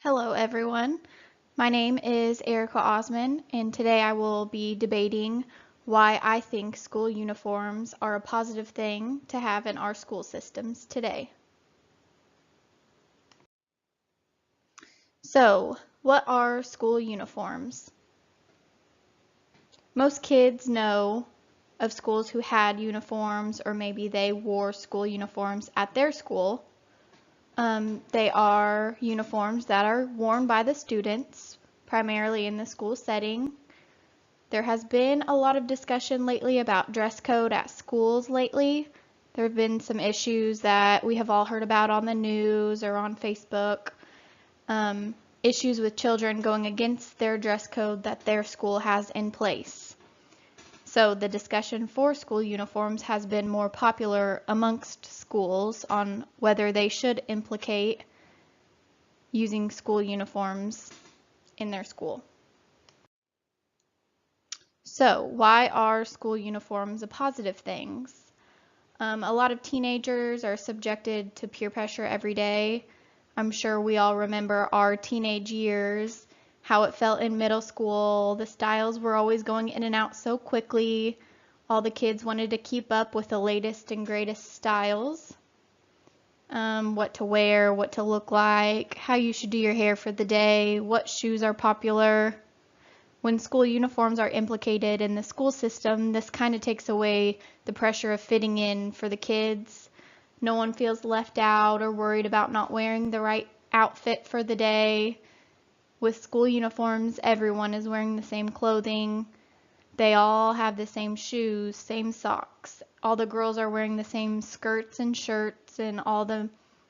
Hello everyone, my name is Erica Osman and today I will be debating why I think school uniforms are a positive thing to have in our school systems today. So, what are school uniforms? Most kids know of schools who had uniforms or maybe they wore school uniforms at their school. They are uniforms that are worn by the students, primarily in the school setting. There has been a lot of discussion lately about dress code at schools lately. There have been some issues that we have all heard about on the news or on Facebook. Issues with children going against their dress code that their school has in place. So the discussion for school uniforms has been more popular amongst schools on whether they should implicate using school uniforms in their school. So, why are school uniforms a positive thing? A lot of teenagers are subjected to peer pressure every day. I'm sure we all remember our teenage years, how it felt in middle school. The styles were always going in and out so quickly. All the kids wanted to keep up with the latest and greatest styles. What to wear, what to look like, how you should do your hair for the day, what shoes are popular. When school uniforms are implicated in the school system, this kind of takes away the pressure of fitting in for the kids. No one feels left out or worried about not wearing the right outfit for the day. With school uniforms, everyone is wearing the same clothing. They all have the same shoes, same socks. All the girls are wearing the same skirts and shirts, and all the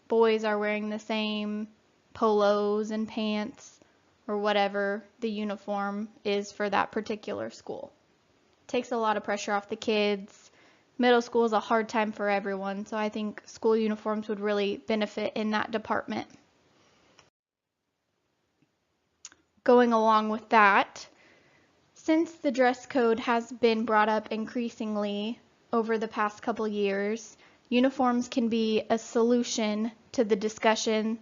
boys are wearing the same polos and pants, or whatever the uniform is for that particular school. Takes a lot of pressure off the kids. Middle school is a hard time for everyone, so I think school uniforms would really benefit in that department. Going along with that, since the dress code has been brought up increasingly over the past couple years, uniforms can be a solution to the discussion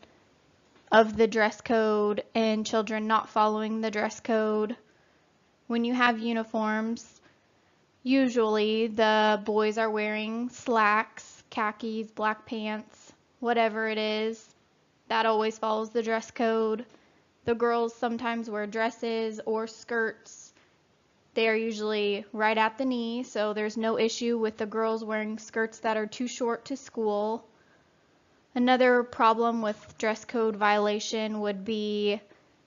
of the dress code and children not following the dress code. When you have uniforms, usually the boys are wearing slacks, khakis, black pants, whatever it is. That always follows the dress code. The girls sometimes wear dresses or skirts. They are usually right at the knee, so there's no issue with the girls wearing skirts that are too short to school. Another problem with dress code violation would be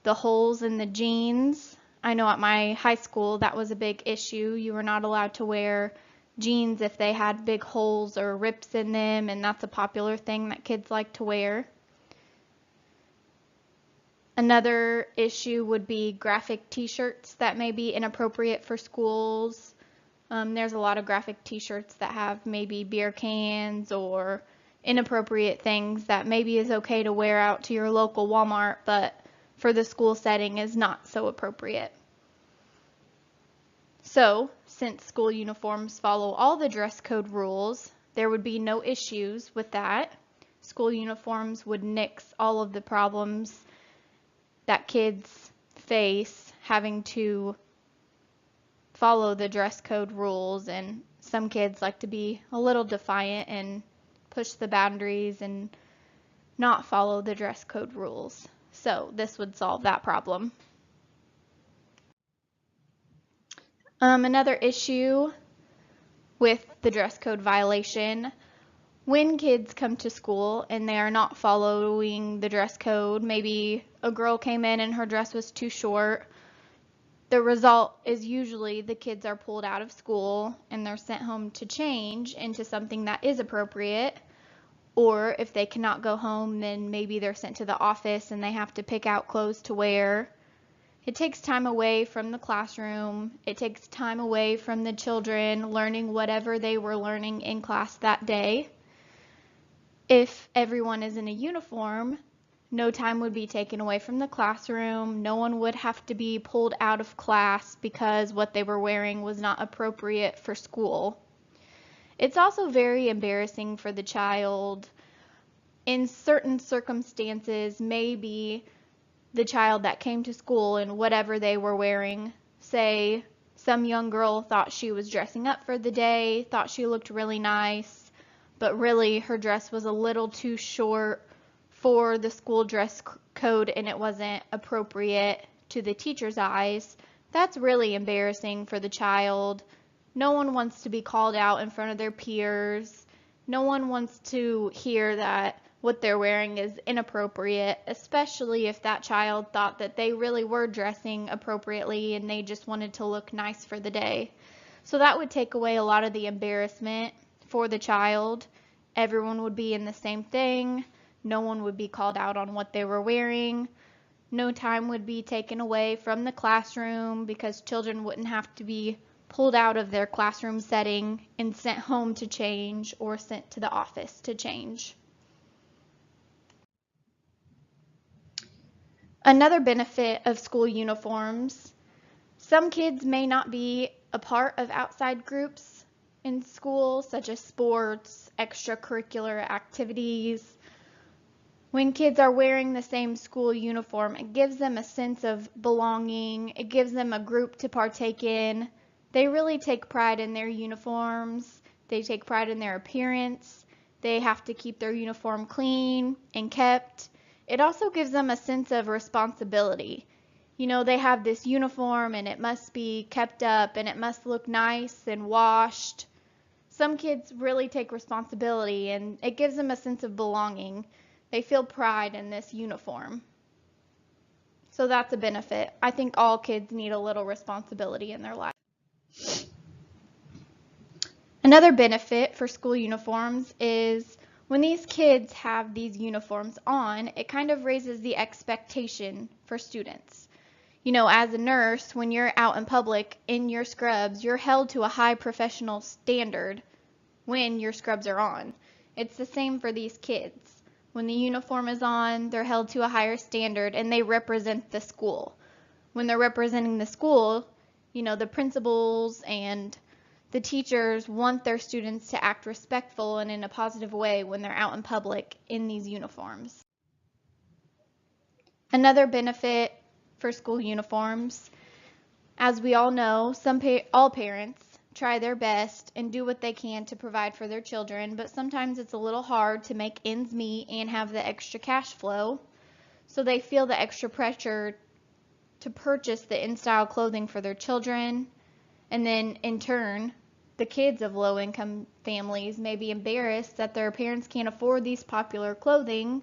the holes in the jeans. I know at my high school that was a big issue. You were not allowed to wear jeans if they had big holes or rips in them, and that's a popular thing that kids like to wear. Another issue would be graphic t-shirts that may be inappropriate for schools. There's a lot of graphic t-shirts that have maybe beer cans or inappropriate things that maybe is okay to wear out to your local Walmart, but for the school setting is not so appropriate. So, since school uniforms follow all the dress code rules, there would be no issues with that. School uniforms would nix all of the problems that kids face having to follow the dress code rules, and some kids like to be a little defiant and push the boundaries and not follow the dress code rules. So this would solve that problem. Another issue with the dress code violation, when kids come to school and they are not following the dress code, maybe a girl came in and her dress was too short, the result is usually the kids are pulled out of school and they're sent home to change into something that is appropriate. Or if they cannot go home, then maybe they're sent to the office and they have to pick out clothes to wear. It takes time away from the classroom. It takes time away from the children learning whatever they were learning in class that day. If everyone is in a uniform, no time would be taken away from the classroom. No one would have to be pulled out of class because what they were wearing was not appropriate for school. It's also very embarrassing for the child. In certain circumstances, maybe the child that came to school in whatever they were wearing. Say some young girl thought she was dressing up for the day, thought she looked really nice, but really her dress was a little too short for the school dress code and it wasn't appropriate to the teacher's eyes. That's really embarrassing for the child. No one wants to be called out in front of their peers. No one wants to hear that what they're wearing is inappropriate, especially if that child thought that they really were dressing appropriately and they just wanted to look nice for the day. So that would take away a lot of the embarrassment for the child. Everyone would be in the same thing. No one would be called out on what they were wearing. No time would be taken away from the classroom because children wouldn't have to be pulled out of their classroom setting and sent home to change or sent to the office to change. Another benefit of school uniforms, some kids may not be a part of outside groups in school, such as sports, extracurricular activities. When kids are wearing the same school uniform, it gives them a sense of belonging. It gives them a group to partake in. They really take pride in their uniforms. They take pride in their appearance. They have to keep their uniform clean and kept. It also gives them a sense of responsibility. You know, they have this uniform and it must be kept up and it must look nice and washed. Some kids really take responsibility and it gives them a sense of belonging. They feel pride in this uniform. So that's a benefit. I think all kids need a little responsibility in their life. Another benefit for school uniforms is when these kids have these uniforms on, it kind of raises the expectation for students. You know, as a nurse, when you're out in public in your scrubs, you're held to a high professional standard when your scrubs are on. It's the same for these kids. When the uniform is on, they're held to a higher standard and they represent the school. When they're representing the school, you know, the principals and the teachers want their students to act respectful and in a positive way when they're out in public in these uniforms. Another benefit for school uniforms, as we all know, all parents try their best and do what they can to provide for their children, but sometimes it's a little hard to make ends meet and have the extra cash flow. So they feel the extra pressure to purchase the in-style clothing for their children, and then in turn, the kids of low-income families may be embarrassed that their parents can't afford these popular clothing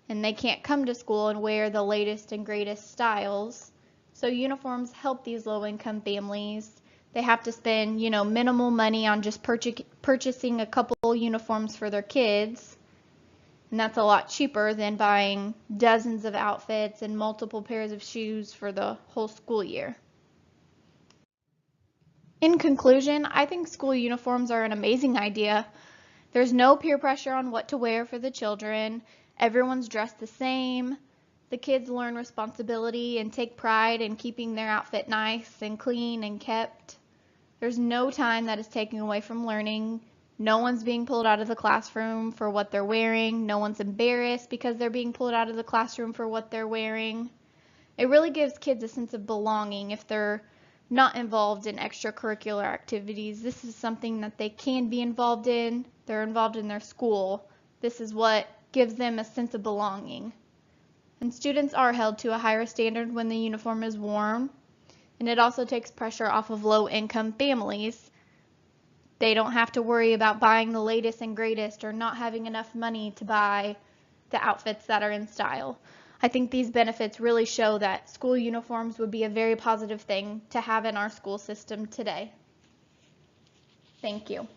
and they can't come to school and wear the latest and greatest styles. So uniforms help these low-income families. They have to spend, you know, minimal money on just purchasing a couple uniforms for their kids. And that's a lot cheaper than buying dozens of outfits and multiple pairs of shoes for the whole school year. In conclusion, I think school uniforms are an amazing idea. There's no peer pressure on what to wear for the children. Everyone's dressed the same. The kids learn responsibility and take pride in keeping their outfit nice and clean and kept. There's no time that is taken away from learning. No one's being pulled out of the classroom for what they're wearing. No one's embarrassed because they're being pulled out of the classroom for what they're wearing. It really gives kids a sense of belonging if they're not involved in extracurricular activities. This is something that they can be involved in. They're involved in their school. This is what gives them a sense of belonging. And students are held to a higher standard when the uniform is worn. And it also takes pressure off of low-income families. They don't have to worry about buying the latest and greatest or not having enough money to buy the outfits that are in style. I think these benefits really show that school uniforms would be a very positive thing to have in our school system today. Thank you.